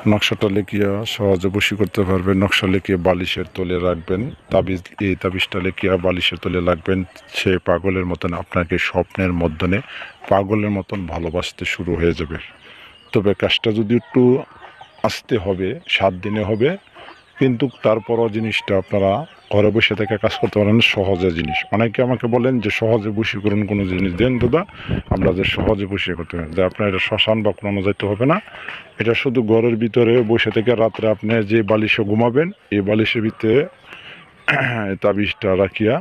নকশাটা লিখিয়া সহজে বশী করতে পারবেন। নকশা লিখিয়ে বালিশের তলে রাখবেন। এই তাবিজটা লিখিয়া বালিশের তলে রাখবেন। সে পাগলের মতন আপনাকে স্বপ্নের মধ্যে পাগলের মতন ভালোবাসতে শুরু হয়ে যাবে। তবে কাজটা যদি একটু আসতে হবে, 7 দিনে হবে, কিন্তু তারপরও জিনিসটা আপনারা ঘরে বসে থেকে কাজ করতে পারেন। সহজে জিনিস, অনেকে আমাকে বলেন যে সহজে বশীকরণ কোনো জিনিস দেন দাদা, আমরা যে সহজে বসে করতে পারেন, যে আপনার এটা শ্মশান বা কোনো যাইতে হবে না। এটা শুধু ঘরের ভিতরে বসে থেকে রাত্রে আপনি যে বালিশে ঘুমাবেন, এই বালিশের ভিতরে তাবিজটা রাখিয়া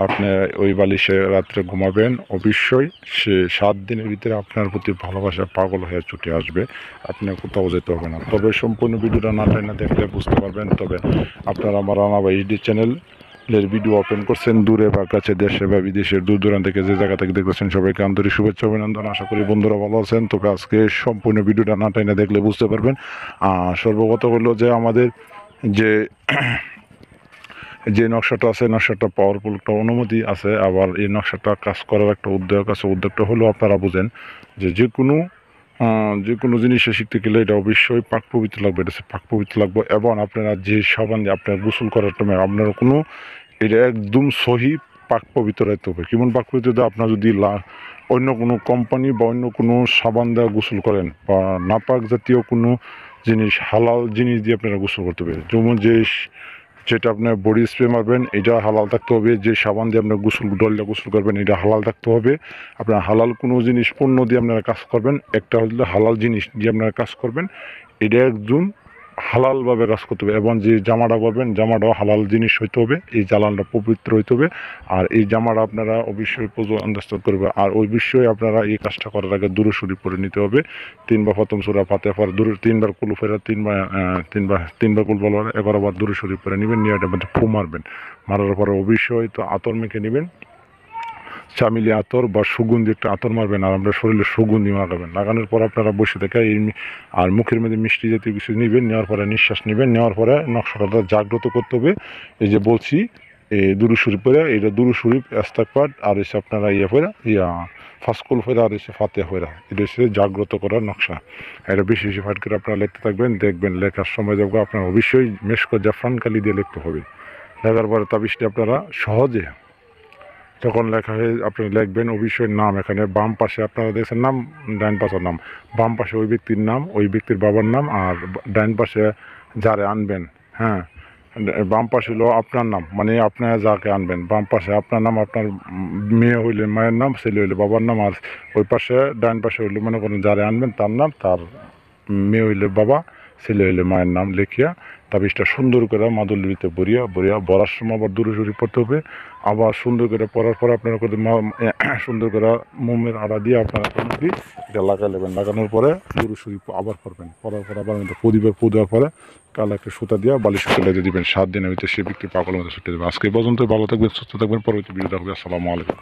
আপনি ওই বালিশে রাত্রে ঘুমাবেন। অবশ্যই সে 7 দিনের ভিতরে আপনার প্রতি ভালোবাসা পাগল হয়ে ছুটে আসবে। আপনি কোথাও যেতে হবে না। তবে সম্পূর্ণ ভিডিওটা না টাইনা দেখলে বুঝতে পারবেন। তবে আপনারা আমার রানা ভাই এইচডি চ্যানেলের ভিডিও ওপেন করছেন, দূরে বা কাছে, দেশে বা বিদেশের দূর দূরান্ত থেকে যে জায়গা থেকে দেখতেছেন, সবাইকে আন্তরিক শুভেচ্ছা অভিনন্দন। আশা করি বন্ধুরা ভালো আছেন। তবে আজকে সম্পূর্ণ ভিডিওটা না টাইনা দেখলে বুঝতে পারবেন। সর্বপ্রথম হলো যে আমাদের যে নকশাটা আছে, নকশাটা পাওয়ারফুল একটা অনুমতি আছে। আবার এই নকশাটা কাজ করার একটা উদ্যোগ আছে। উদ্যোগটা হলো আপনারা বুঝেন যে কোনো জিনিসে শিখতে গেলে এটা অবশ্যই পাক পবিত্র লাগবে। এটা পাক পবিত্র লাগবে, এবং আপনারা যে সাবান দিয়ে আপনার গোসল করার সময় আপনার এটা একদম সহি পাক পবিত্র রাখতে হবে। কেমন পাক পবিত্র? আপনার যদি অন্য কোনো কোম্পানি বা অন্য কোনো সাবান দেওয়া গোসল করেন, বা নাপাক জাতীয় কোনো জিনিস, হালাল জিনিস দিয়ে আপনারা গোসল করতে হবে। যেমন যেটা আপনার বডি স্প্রে মারবেন, এটা হালাল থাকতে হবে। যে সাবান দিয়ে আপনার ডলটা গোসল করবেন, এটা হালাল থাকতে হবে। আপনার হালাল কোনো জিনিস পণ্য দিয়ে আপনারা কাজ করবেন। একটা হলে হালাল জিনিস দিয়ে আপনারা কাজ করবেন, এটা একদম হালালভাবে কাজ করতে হবে। এবং যে জামাটা পরবেন, জামাটাও হালাল জিনিস হইতে হবে। এই জালানটা পবিত্র হইতে হবে। আর এই জামাটা আপনারা অবশ্যই আন্দাজ করবে। আর ওই বিষয়ে আপনারা এই কাজটা করার আগে দুরূদ শরীফ পড়ে নিতে হবে। 3 বার প্রথম সূরা ফাতিহা পড়ে 3 বার কুল ফেরা, 3 বার কুল বলার 11 বার দুরূদ শরীফ পড়ে নেবেন। নিয়ে এটার মধ্যে ফু মারবেন। মারার পরে অবশ্যই তো আতর মেখে নেবেন। চামিলি আতর বা সুগন্ধি একটা আতর মারবেন, আর আপনার শরীরে সুগন্ধি মাখাবেন। লাগানোর পর আপনারা বসে থেকে আর মুখের মধ্যে মিষ্টি জাতীয় কিছু নেবেন। নেওয়ার পরে নিঃশ্বাস নেবেন। নেওয়ার পরে নকশাটা জাগ্রত করতে হবে। এই যে বলছি, এই দুরূদ শরীফ পড়ে, এটা দুরূদ শরীফ, ইস্তেগফার, আর এসে আপনারা ফাসকুল ফেরা, আর এসে ফাতিহা ফেরা, এটা হচ্ছে জাগ্রত করার নকশা। এটা বেশি বেশি ফাট করে আপনারা লিখতে থাকবেন। দেখবেন লেখার সময় যাবো আপনার অবশ্যই মেশক জাফরান কালি দিয়ে লিখতে হবে। লেখার পরে তাবিজটি আপনারা সহজে যখন লেখা হয়ে আপনারা লিখবেন, অবশ্যই নাম এখানে বাম পাশে আপনারা দেখছেন নাম, ডান পাশের নাম, বাম পাশে ওই ব্যক্তির নাম, ওই ব্যক্তির বাবার নাম, আর ডান পাশে যারে আনবেন, হ্যাঁ, বাম পাশে হলো আপনার নাম, মানে আপনারা যাকে আনবেন। বাম পাশে আপনার নাম, আপনার মেয়ে হইলে মায়ের নাম, ছেলে হইলে বাবার নাম। আর ওই পাশে ডান পাশে হইলে মনে করেন যারে আনবেন তার নাম, তার মেয়ে হইলে বাবা, ছেলে হইলে মায়ের নাম লিখিয়া তাবিজটা সুন্দর করে মাদুলিতে বরিয়া বরার সময় আবার দূরে সরে পড়তে হবে। আবার সুন্দর করে পড়ার পর আপনারা সুন্দর করে মোমের আড়া দিয়ে আপনারা এটা লাগাই নেবেন। লাগানোর পরে দূরে সরে আবার পড়বেন। পড়ার পর আবার দেওয়ার পরে কাল একটা সুতা দিয়ে বালিশ ফেলে দিবেন। 7 দিনের ভিতরে সে ব্যক্তি পাগলের মধ্যে ছুটে দেবে। আজকে পর্যন্ত ভালো থাকবেন, সুস্থ থাকবেন। পরবর্তী ভিডিও দেখবেন। আসসালামু আলাইকুম।